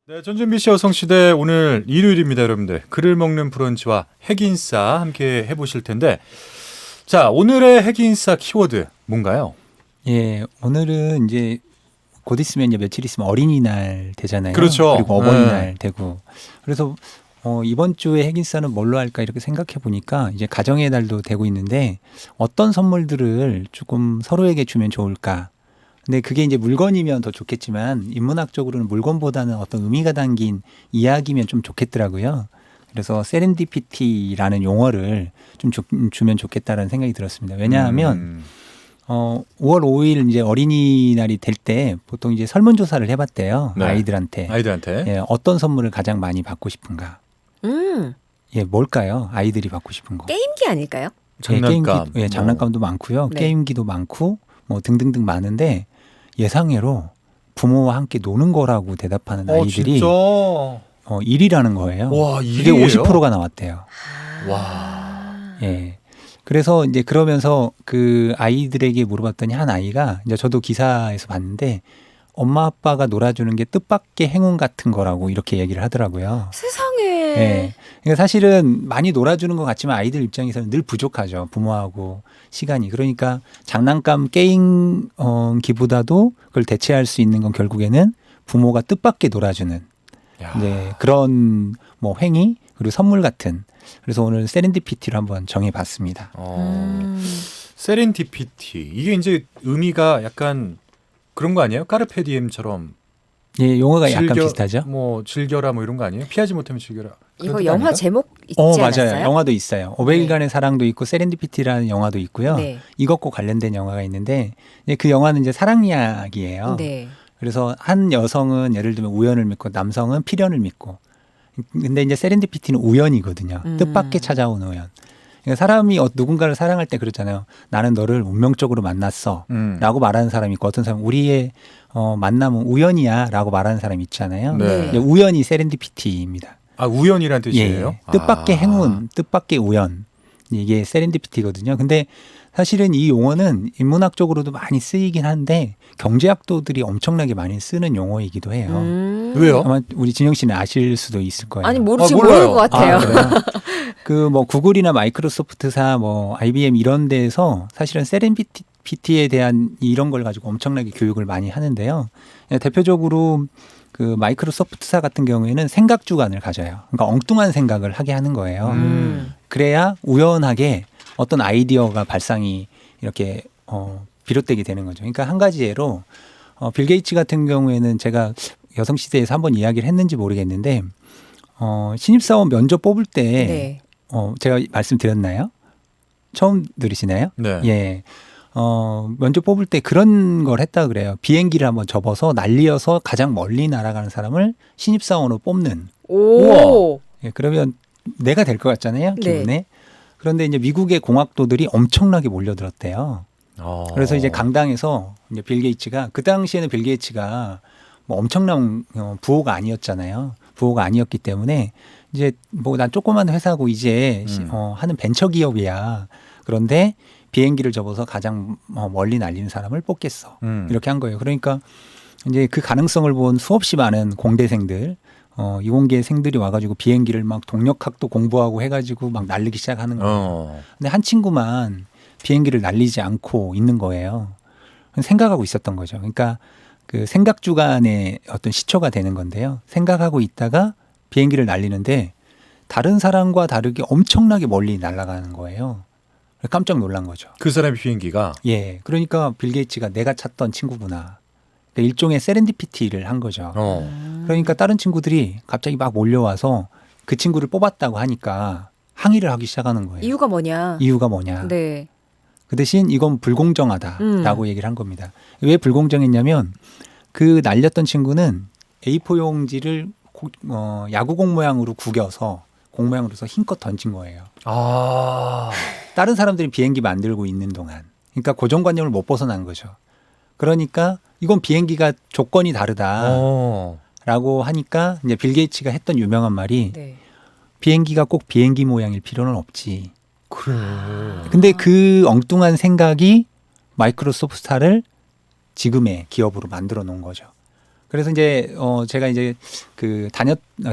네, 전준비 씨 여성시대 오늘 일요일입니다, 여러분들. 글을 먹는 브런치와 핵인싸 함께 해보실 텐데, 자, 오늘의 핵인싸 키워드 뭔가요? 예, 오늘은 이제 곧 있으면 이제 며칠 있으면 어린이날 되잖아요. 그렇죠. 그리고 어버이날 되고. 그래서 이번 주에 핵인싸는 뭘로 할까 이렇게 생각해 보니까 이제 가정의 달도 되고 있는데 어떤 선물들을 조금 서로에게 주면 좋을까? 근데 그게 이제 물건이면 더 좋겠지만 인문학적으로는 물건보다는 어떤 의미가 담긴 이야기면 좀 좋겠더라고요. 그래서 세렌디피티라는 용어를 좀 주면 좋겠다라는 생각이 들었습니다. 왜냐하면 5월 5일 이제 어린이날이 될 때 보통 이제 설문조사를 해봤대요. 네. 아이들한테. 아이들한테. 예, 어떤 선물을 가장 많이 받고 싶은가? 예, 뭘까요? 아이들이 받고 싶은 거. 게임기 아닐까요? 장난감. 예, 장난감도 많고요. 네. 게임기도 많고 뭐 등등등 많은데 예상외로 부모와 함께 노는 거라고 대답하는 아이들이 진짜? 1위라는 거예요. 와, 그게 1위예요? 50%가 나왔대요. 와. 예. 그래서 이제 그러면서 그 아이들에게 물어봤더니 한 아이가 이제 저도 기사에서 봤는데 엄마 아빠가 놀아주는 게 뜻밖의 행운 같은 거라고 이렇게 얘기를 하더라고요. 세상에. 예. 그러니까 사실은 많이 놀아주는 것 같지만 아이들 입장에서는 늘 부족하죠. 부모하고 시간이. 그러니까 장난감 게임기보다도 그걸 대체할 수 있는 건 결국에는 부모가 뜻밖의 놀아주는 야. 네, 그런 뭐 행위 그리고 선물 같은. 그래서 오늘 세렌디피티를 한번 정해봤습니다. 세렌디피티. 이게 이제 의미가 약간 그런 거 아니에요? 까르페디엠처럼 예, 용어가 약간 즐겨- 비슷하죠. 뭐 즐겨라 뭐 이런 거 아니에요? 피하지 못하면 즐겨라. 그런 이거 뜻 영화 아닌가? 제목 있지 맞아요. 않았어요? 영화도 있어요. 500일간의 사랑도 있고 세렌디피티라는 영화도 있고요. 네. 이것과 관련된 영화가 있는데 이제 그 영화는 이제 사랑 이야기예요. 네. 그래서 한 여성은 예를 들면 우연을 믿고 남성은 필연을 믿고. 근데 이제 세렌디피티는 우연이거든요. 뜻밖의 찾아온 우연. 그러니까 사람이 누군가를 사랑할 때 그렇잖아요. 나는 너를 운명적으로 만났어. 라고 말하는 사람이 있고 어떤 사람은 우리의 만남은 우연이야 라고 말하는 사람이 있잖아요. 네. 이제 우연이 세렌디피티입니다. 아, 우연이란 뜻이에요? 예, 뜻밖의 아. 행운, 뜻밖의 우연. 이게 세렌디피티거든요. 근데 사실은 이 용어는 인문학적으로도 많이 쓰이긴 한데 경제학도들이 엄청나게 많이 쓰는 용어이기도 해요. 왜요? 아마 우리 진영 씨는 아실 수도 있을 거예요. 아니 아, 지금 몰라요. 모르는 것 같아요. 그 뭐 구글이나 마이크로소프트사 뭐 IBM 이런 데에서 사실은 세렌디피티에 대한 이런 걸 가지고 엄청나게 교육을 많이 하는데요. 대표적으로 그 마이크로소프트사 같은 경우에는 생각 주간을 가져요. 그러니까 엉뚱한 생각을 하게 하는 거예요. 그래야 우연하게 어떤 아이디어가 발상이 이렇게 비롯되게 되는 거죠. 그러니까 한 가지 예로 빌 게이츠 같은 경우에는 제가 여성시대에서 한번 이야기를 했는지 모르겠는데 신입사원 면접 뽑을 때 네. 제가 말씀드렸나요? 처음 들으시나요? 네. 예. 면접 뽑을 때 그런 걸 했다 그래요. 비행기를 한번 접어서 날리어서 가장 멀리 날아가는 사람을 신입사원으로 뽑는. 오. 예, 그러면 내가 될 것 같잖아요. 네. 기분에. 그런데 이제 미국의 공학도들이 엄청나게 몰려들었대요. 그래서 이제 강당에서 이제 빌 게이츠가 그 당시에는 빌 게이츠가 뭐 엄청난 부호가 아니었잖아요. 부호가 아니었기 때문에 이제 뭐 난 조그만 회사고 이제 하는 벤처 기업이야. 그런데 비행기를 접어서 가장 멀리 날리는 사람을 뽑겠어. 이렇게 한 거예요. 그러니까 이제 그 가능성을 본 수없이 많은 공대생들, 이공계생들이 와가지고 비행기를 막 동력학도 공부하고 해가지고 막 날리기 시작하는 거예요. 근데 한 친구만 비행기를 날리지 않고 있는 거예요. 생각하고 있었던 거죠. 그러니까 그 생각 주간의 어떤 시초가 되는 건데요. 생각하고 있다가 비행기를 날리는데 다른 사람과 다르게 엄청나게 멀리 날아가는 거예요. 깜짝 놀란 거죠. 그 사람의 비행기가 예. 그러니까 빌 게이츠가 내가 찾던 친구구나. 그러니까 일종의 세렌디피티를 한 거죠. 그러니까 다른 친구들이 갑자기 막 몰려와서 그 친구를 뽑았다고 하니까 항의를 하기 시작하는 거예요. 이유가 뭐냐? 이유가 뭐냐. 네. 그 대신 이건 불공정하다라고 얘기를 한 겁니다. 왜 불공정했냐면 그 날렸던 친구는 A4 용지를 야구공 모양으로 구겨서 공 모양으로서 힘껏 던진 거예요. 다른 사람들이 비행기 만들고 있는 동안. 그러니까 고정관념을 못 벗어난 거죠. 그러니까 이건 비행기가 조건이 다르다라고 하니까 이제 빌 게이츠가 했던 유명한 말이 네. 비행기가 꼭 비행기 모양일 필요는 없지. 그래. 근데 그 엉뚱한 생각이 마이크로소프트사를 지금의 기업으로 만들어 놓은 거죠. 그래서 이제 제가 이제 그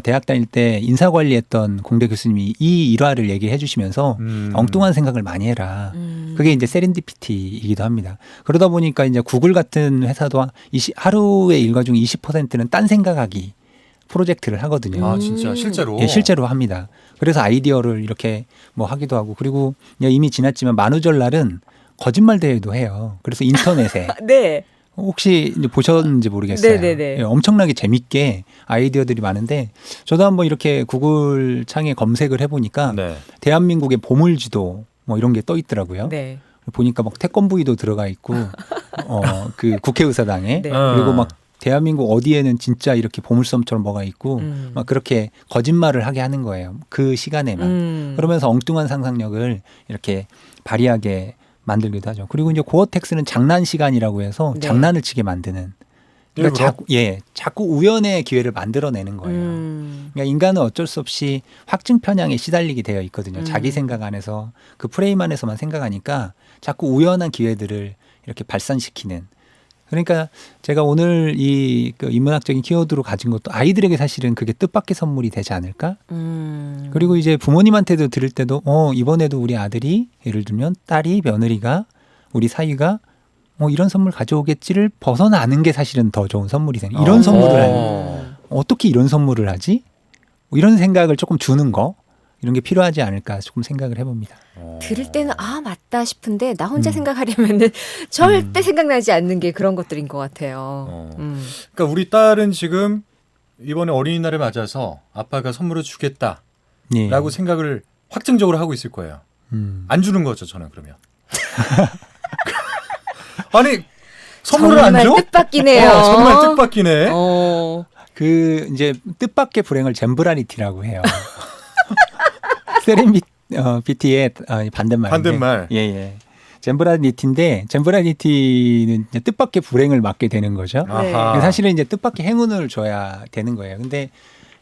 대학 다닐 때 인사관리했던 공대 교수님이 이 일화를 얘기해 주시면서 엉뚱한 생각을 많이 해라. 그게 이제 세렌디피티이기도 합니다. 그러다 보니까 이제 구글 같은 회사도 하루의 일과 중 20%는 딴 생각하기 프로젝트를 하거든요. 아 진짜 실제로. 예, 실제로 합니다. 그래서 아이디어를 이렇게 뭐 하기도 하고 그리고 이미 지났지만 만우절날은 거짓말 대회도 해요. 그래서 인터넷에 네. 혹시 이제 보셨는지 모르겠어요. 네네네. 예, 엄청나게 재밌게 아이디어들이 많은데 저도 한번 이렇게 구글 창에 검색을 해보니까 네. 대한민국의 보물지도 뭐 이런 게 떠 있더라고요. 네. 보니까 막 태권부위도 들어가 있고 그 국회의사당에 네. 그리고 막 대한민국 어디에는 진짜 이렇게 보물섬처럼 뭐가 있고 막 그렇게 거짓말을 하게 하는 거예요. 그 시간에만. 그러면서 엉뚱한 상상력을 이렇게 발휘하게 만들기도 하죠. 그리고 이제 고어텍스는 장난 시간이라고 해서 네. 장난을 치게 만드는. 그러니까 자꾸 우연의 기회를 만들어내는 거예요. 그러니까 인간은 어쩔 수 없이 확증 편향에 시달리게 되어 있거든요. 자기 생각 안에서 그 프레임 안에서만 생각하니까 자꾸 우연한 기회들을 이렇게 발산시키는. 그러니까 제가 오늘 그 인문학적인 키워드로 가진 것도 아이들에게 사실은 그게 뜻밖의 선물이 되지 않을까? 그리고 이제 부모님한테도 들을 때도 이번에도 우리 아들이 예를 들면 딸이 며느리가 우리 사위가 이런 선물 가져오겠지를 벗어나는 게 사실은 더 좋은 선물이 생겨. 이런 선물을 하니 어떻게 이런 선물을 하지? 뭐 이런 생각을 조금 주는 거 이런 게 필요하지 않을까 조금 생각을 해봅니다. 들을 때는 맞다 싶은데 나 혼자 생각하려면은 절대 생각나지 않는 게 그런 것들인 것 같아요. 그러니까 우리 딸은 지금 이번에 어린이날을 맞아서 아빠가 선물을 주겠다라고 예. 생각을 확정적으로 하고 있을 거예요. 안 주는 거죠, 저는 그러면. 아니 선물을 안 줘? 정말 뜻밖이네요. 정말 뜻밖이네. 그 이제 뜻밖의 불행을 잼브라니티라고 해요. 세렌디피티의 반대말인데. 반대말. 예. 잼브라니티인데 잼브라니티는 이제 뜻밖의 불행을 맞게 되는 거죠. 아하. 사실은 이제 뜻밖의 행운을 줘야 되는 거예요. 근데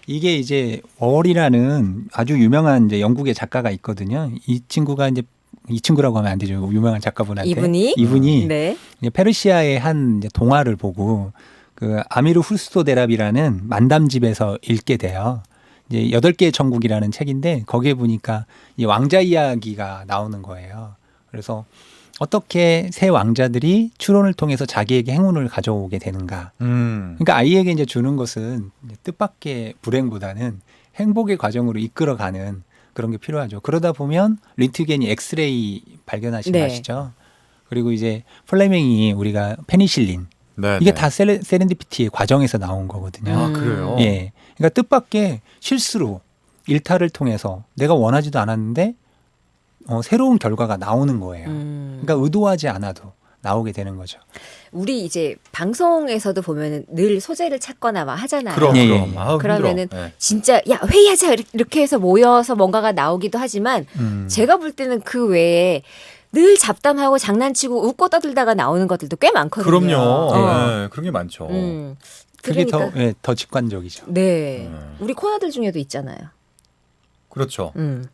이게 이제 월이라는 아주 유명한 이제 영국의 작가가 있거든요. 이 친구라고 하면 안 되죠. 유명한 작가분한테. 이분이 네. 이제 페르시아의 한 이제 동화를 보고 그 아미르 후스토데랍이라는 만담집에서 읽게 돼요. 이제 8개의 천국이라는 책인데 거기에 보니까 이 왕자 이야기가 나오는 거예요. 그래서 어떻게 새 왕자들이 추론을 통해서 자기에게 행운을 가져오게 되는가. 그러니까 아이에게 이제 주는 것은 이제 뜻밖의 불행보다는 행복의 과정으로 이끌어가는 그런 게 필요하죠. 그러다 보면 린트겐이 엑스레이 발견하신 거 네. 아시죠? 그리고 이제 플레밍이 우리가 페니실린 네, 이게 네. 다 세렌디피티의 과정에서 나온 거거든요. 아 그래요? 예. 그러니까 뜻밖의 실수로 일탈을 통해서 내가 원하지도 않았는데 새로운 결과가 나오는 거예요. 그러니까 의도하지 않아도 나오게 되는 거죠. 우리 이제 방송에서도 보면은 늘 소재를 찾거나 막 하잖아요. 그럼. 예. 아우, 그러면은 힘들어. 네. 진짜 야 회의하자 이렇게 해서 모여서 뭔가가 나오기도 하지만 제가 볼 때는 그 외에 늘 잡담하고 장난치고 웃고 떠들다가 나오는 것들도 꽤 많거든요. 그럼요. 어. 네, 그런 게 많죠. 그게 그러니까 더 직관적이죠. 네. 우리 코너들 중에도 있잖아요. 그렇죠. 음.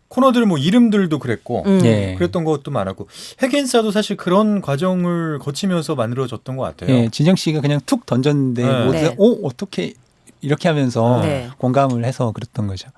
코너들 뭐 이름들도 그랬고 예. 그랬던 것도 많았고 핵인싸도 사실 그런 과정을 거치면서 만들어졌던 것 같아요. 예, 진정 씨가 그냥 툭 던졌는데 네. 모두 네. 어떻게 이렇게 하면서 네. 공감을 해서 그랬던 거죠.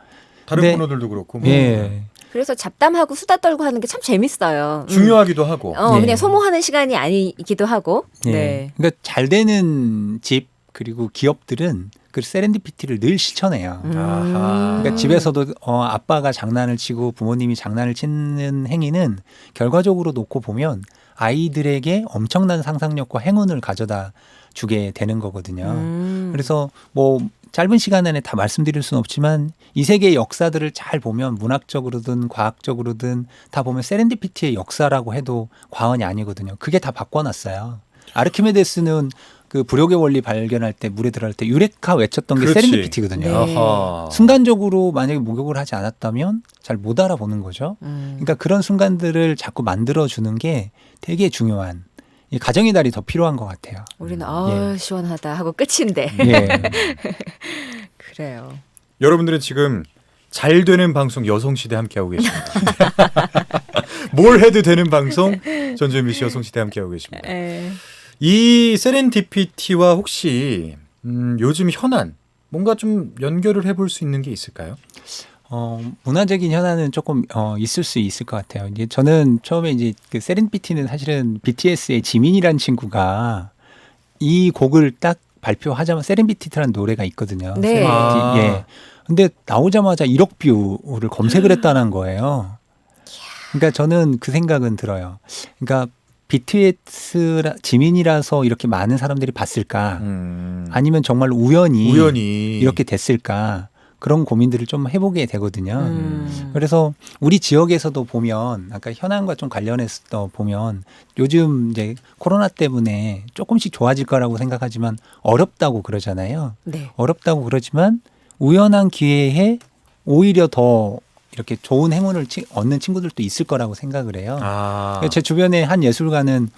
다른 근데- 코너들도 그렇고 뭐 예. 그래서 잡담하고 수다 떨고 하는 게 참 재밌어요. 중요하기도 하고. 예. 그냥 소모하는 시간이 아니기도 하고. 예. 네. 그러니까 잘 되는 집 그리고 기업들은 그 세렌디피티를 늘 실천해요. 아하. 그러니까 집에서도 아빠가 장난을 치고 부모님이 장난을 치는 행위는 결과적으로 놓고 보면 아이들에게 엄청난 상상력과 행운을 가져다 주게 되는 거거든요. 그래서 뭐 짧은 시간 안에 다 말씀드릴 수는 없지만 이 세계의 역사들을 잘 보면 문학적으로든 과학적으로든 다 보면 세렌디피티의 역사라고 해도 과언이 아니거든요. 그게 다 바꿔놨어요. 아르키메데스는 그 불욕의 원리 발견할 때 물에 들어갈 때 유레카 외쳤던 게 그렇지. 세렌디피티거든요. 네. 아하. 순간적으로 만약에 목욕을 하지 않았다면 잘 못 알아보는 거죠. 그러니까 그런 순간들을 자꾸 만들어주는 게 되게 중요한 이 가정의 달이 더 필요한 것 같아요. 우리는 예. 시원하다 하고 끝인데. 예. 그래요. 여러분들은 지금 잘 되는 방송 여성시대 함께하고 계십니다. 뭘 해도 되는 방송 전주미 씨 여성시대 함께하고 계십니다. 이 세렌디피티와 혹시 요즘 현안 뭔가 좀 연결을 해볼 수 있는 게 있을까요? 문화적인 현안은 조금 있을 수 있을 것 같아요. 이제 저는 처음에 이제 그 세렌디피티는 사실은 BTS의 지민이라는 친구가 이 곡을 딱 발표하자마자 세렌디피티라는 노래가 있거든요. 네. 세렌디피티. 아. 예. 근데 나오자마자 1억 뷰를 검색을 했다는 거예요. 그러니까 저는 그 생각은 들어요. 그러니까 BTS 지민이라서 이렇게 많은 사람들이 봤을까? 아니면 정말 우연히 이렇게 됐을까? 그런 고민들을 좀 해보게 되거든요. 그래서 우리 지역에서도 보면 아까 현안과 좀 관련해서 보면 요즘 이제 코로나 때문에 조금씩 좋아질 거라고 생각하지만 어렵다고 그러잖아요. 네. 어렵다고 그러지만 우연한 기회에 오히려 더 이렇게 좋은 행운을 얻는 친구들도 있을 거라고 생각을 해요. 제 주변에 한 예술가는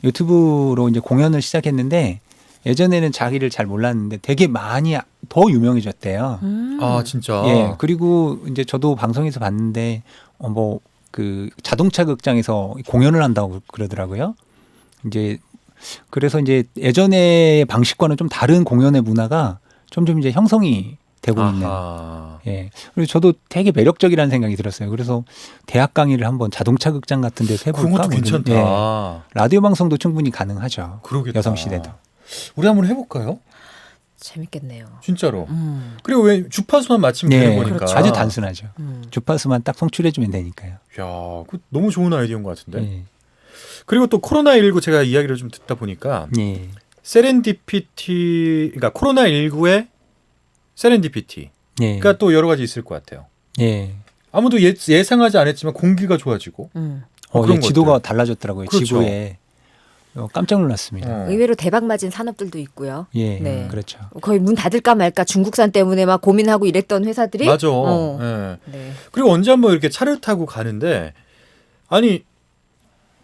유튜브로 이제 공연을 시작했는데 예전에는 자기를 잘 몰랐는데 되게 많이 더 유명해졌대요. 아 진짜. 예. 그리고 이제 저도 방송에서 봤는데 뭐 그 자동차 극장에서 공연을 한다고 그러더라고요. 이제 그래서 이제 예전의 방식과는 좀 다른 공연의 문화가 점점 이제 형성이 되고 있는. 예. 그리고 저도 되게 매력적이라는 생각이 들었어요. 그래서 대학 강의를 한번 자동차 극장 같은 데서 해볼까? 그런 것도 괜찮다. 예. 라디오 방송도 충분히 가능하죠. 그러겠다. 여성 시대도. 우리 한번 해볼까요? 재밌겠네요. 진짜로. 그리고 왜 주파수만 맞추면 되는 거니까. 그렇죠. 아주 단순하죠. 주파수만 딱 송출해주면 되니까요. 야, 그 너무 좋은 아이디어인 것 같은데. 예. 그리고 또 코로나19 제가 이야기를 좀 듣다 보니까 예. 세렌디피티, 그러니까 코로나19의 세렌디피티. 예. 그러니까 또 여러 가지 있을 것 같아요. 예. 아무도 예상하지 않았지만 공기가 좋아지고. 그런 예, 지도가 것들. 달라졌더라고요. 그렇죠. 지구에. 깜짝 놀랐습니다. 의외로 대박 맞은 산업들도 있고요. 예, 네. 그렇죠. 거의 문 닫을까 말까 중국산 때문에 막 고민하고 이랬던 회사들이 맞아. 네. 그리고 언제 한번 이렇게 차를 타고 가는데 아니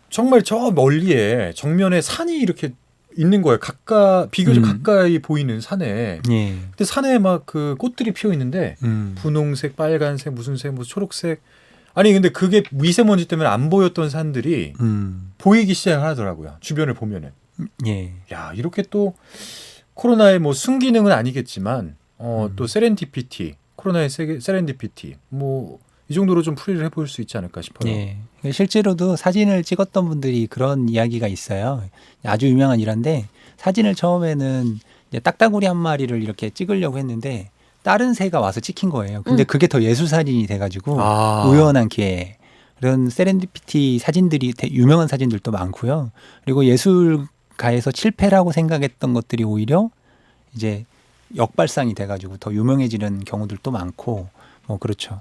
정말 저 멀리에 정면에 산이 이렇게 있는 거예요. 비교적 가까이 보이는 산에. 예. 근데 산에 막 그 꽃들이 피어 있는데 음. 분홍색, 빨간색, 무슨 색, 뭐 초록색. 아니 근데 그게 미세먼지 때문에 안 보였던 산들이 보이기 시작하더라고요. 주변을 보면은. 예. 야 이렇게 또 코로나의 뭐 순기능은 아니겠지만 또 세렌디피티, 코로나의 세렌디피티 뭐 이 정도로 좀 풀이를 해볼 수 있지 않을까 싶어요. 예. 실제로도 사진을 찍었던 분들이 그런 이야기가 있어요. 아주 유명한 일화인데 사진을 처음에는 이제 딱따구리 한 마리를 이렇게 찍으려고 했는데 다른 새가 와서 찍힌 거예요. 근데 그게 더 예술 사진이 돼가지고 우연한 기회에 그런 세렌디피티 사진들이 유명한 사진들도 많고요. 그리고 예술가에서 실패라고 생각했던 것들이 오히려 이제 역발상이 돼가지고 더 유명해지는 경우들도 많고 뭐 그렇죠.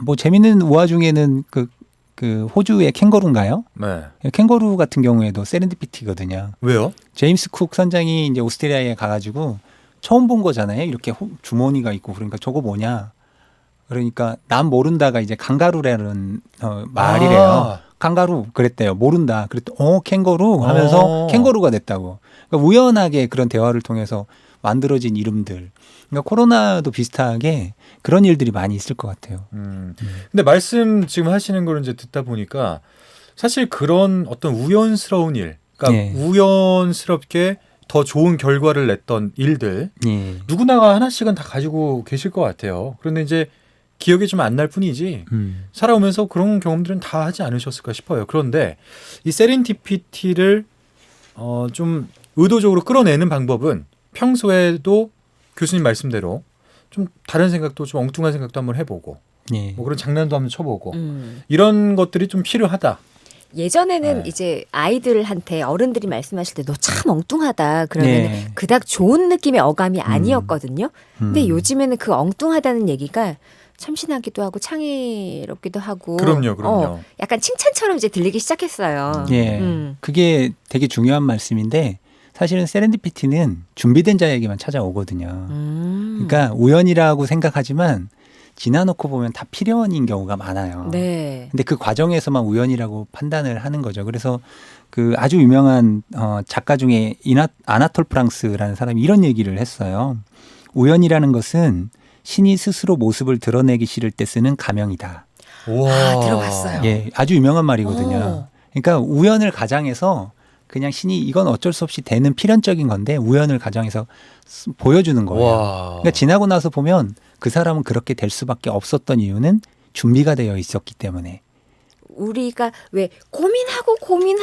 뭐 재밌는 우화 중에는 그 호주의 캥거루인가요? 네. 캥거루 같은 경우에도 세렌디피티거든요. 왜요? 제임스 쿡 선장이 이제 오스트레일리아에 가가지고 처음 본 거잖아요. 이렇게 주머니가 있고 그러니까 저거 뭐냐? 그러니까 난 모른다가 이제 강가루라는 말이래요. 강가루 그랬대요. 모른다. 그랬더니 캥거루 하면서 캥거루가 됐다고. 그러니까 우연하게 그런 대화를 통해서 만들어진 이름들. 그러니까 코로나도 비슷하게 그런 일들이 많이 있을 것 같아요. 근데 말씀 지금 하시는 걸 이제 듣다 보니까 사실 그런 어떤 우연스러운 일, 그러니까 예. 우연스럽게 더 좋은 결과를 냈던 일들 예. 누구나가 하나씩은 다 가지고 계실 것 같아요. 그런데 이제 기억이 좀 안 날 뿐이지 살아오면서 그런 경험들은 다 하지 않으셨을까 싶어요. 그런데 이 세렌디피티를 좀 의도적으로 끌어내는 방법은 평소에도 교수님 말씀대로 좀 다른 생각도 좀 엉뚱한 생각도 한번 해보고 예. 뭐 그런 장난도 한번 쳐보고 이런 것들이 좀 필요하다. 예전에는 네. 이제 아이들한테 어른들이 말씀하실 때 너 참 엉뚱하다 그러면 네. 그닥 좋은 느낌의 어감이 아니었거든요. 근데 요즘에는 그 엉뚱하다는 얘기가 참신하기도 하고 창의롭기도 하고 그럼요. 약간 칭찬처럼 이제 들리기 시작했어요. 예. 그게 되게 중요한 말씀인데 사실은 세렌디피티는 준비된 자에게만 찾아오거든요. 그러니까 우연이라고 생각하지만 지나놓고 보면 다 필연인 경우가 많아요. 네. 근데 그 과정에서만 우연이라고 판단을 하는 거죠. 그래서 그 아주 유명한 작가 중에 아나톨 프랑스라는 사람이 이런 얘기를 했어요. 우연이라는 것은 신이 스스로 모습을 드러내기 싫을 때 쓰는 가명이다. 와. 들어봤어요. 예, 아주 유명한 말이거든요. 그러니까 우연을 가장해서 그냥 신이 이건 어쩔 수 없이 되는 필연적인 건데 우연을 가정해서 보여주는 거예요. 와. 그러니까 지나고 나서 보면 그 사람은 그렇게 될 수밖에 없었던 이유는 준비가 되어 있었기 때문에. 우리가 왜 고민하고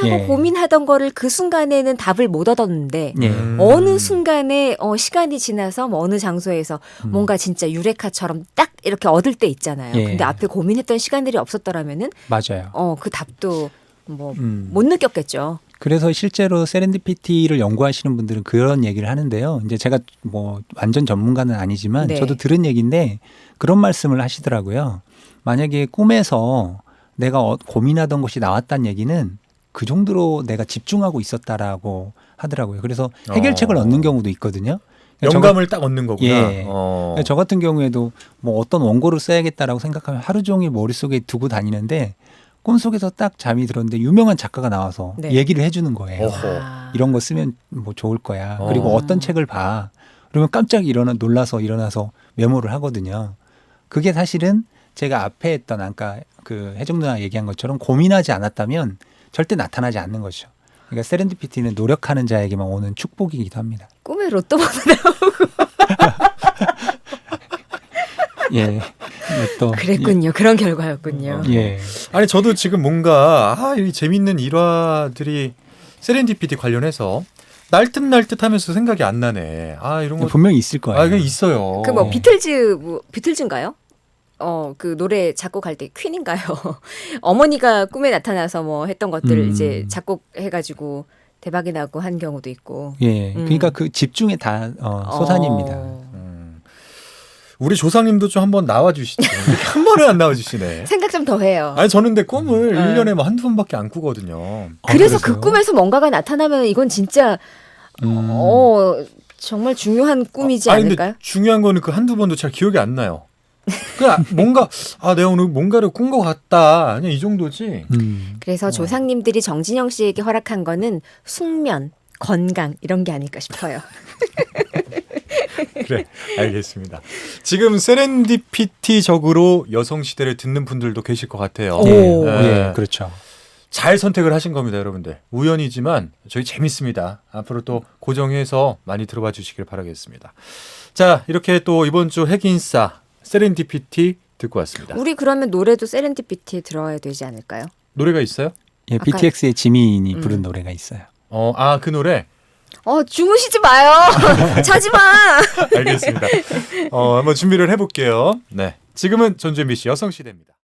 예. 고민하던 거를 그 순간에는 답을 못 얻었는데 예. 어느 순간에 시간이 지나서 뭐 어느 장소에서 뭔가 진짜 유레카처럼 딱 이렇게 얻을 때 있잖아요. 예. 근데 앞에 고민했던 시간들이 없었더라면은 맞아요. 그 답도 뭐 못 느꼈겠죠. 그래서 실제로 세렌디피티를 연구하시는 분들은 그런 얘기를 하는데요. 이제 제가 뭐 완전 전문가는 아니지만 네. 저도 들은 얘기인데 그런 말씀을 하시더라고요. 만약에 꿈에서 내가 고민하던 것이 나왔다는 얘기는 그 정도로 내가 집중하고 있었다라고 하더라고요. 그래서 해결책을 얻는 경우도 있거든요. 영감을 딱 얻는 거구나. 예. 저 같은 경우에도 뭐 어떤 원고를 써야겠다라고 생각하면 하루 종일 머릿속에 두고 다니는데 꿈속에서 딱 잠이 들었는데 유명한 작가가 나와서 네. 얘기를 해주는 거예요. 어허. 이런 거 쓰면 뭐 좋을 거야. 그리고 어떤 책을 봐. 그러면 깜짝 놀라서 일어나서 메모를 하거든요. 그게 사실은 제가 앞에 했던 아까 그 혜정 누나 얘기한 것처럼 고민하지 않았다면 절대 나타나지 않는 거죠. 그러니까 세렌디피티는 노력하는 자에게만 오는 축복이기도 합니다. 꿈에 로또 번호 예. 또 그랬군요. 그런 결과였군요. 예. 아니 저도 지금 뭔가 이 재밌는 일화들이 세렌디피티 관련해서 날듯날듯하면서 생각이 안 나네. 이런 거 분명히 있을 거예요. 그냥 있어요. 그 뭐 비틀즈인가요? 그 노래 작곡할 때 퀸인가요? 어머니가 꿈에 나타나서 뭐 했던 것들을 이제 작곡해가지고 대박이 나고 한 경우도 있고. 예. 그러니까 그 집중의 다 소산입니다. 우리 조상님도 좀 한번 나와주시죠. 이렇게 한 번은 안 나와주시네. 생각 좀 더 해요. 아니 저는 근데 꿈을 1년에 뭐 한두 번밖에 안 꾸거든요. 그래서 그러세요? 그 꿈에서 뭔가가 나타나면 이건 진짜 정말 중요한 꿈이지 않을까요? 근데 중요한 거는 그 한두 번도 잘 기억이 안 나요. 그냥 뭔가 내가 오늘 뭔가를 꾼 것 같다. 그냥 이 정도지. 그래서 조상님들이 정진영 씨에게 허락한 거는 숙면, 건강 이런 게 아닐까 싶어요. 그래, 알겠습니다. 지금 세렌디피티적으로 여성 시대를 듣는 분들도 계실 것 같아요. 오. 예, 그렇죠. 잘 선택을 하신 겁니다, 여러분들. 우연이지만 저희 재밌습니다. 앞으로 또 고정해서 많이 들어봐 주시길 바라겠습니다. 자, 이렇게 또 이번 주 핵인싸 세렌디피티 듣고 왔습니다. 우리 그러면 노래도 세렌디피티에 들어야 되지 않을까요? 노래가 있어요? 예, BTX의 지민이 부른 노래가 있어요. 그 노래. 주무시지 마요. 자지 마. 알겠습니다. 한번 준비를 해볼게요. 네, 지금은 전주현 씨 여성시대입니다.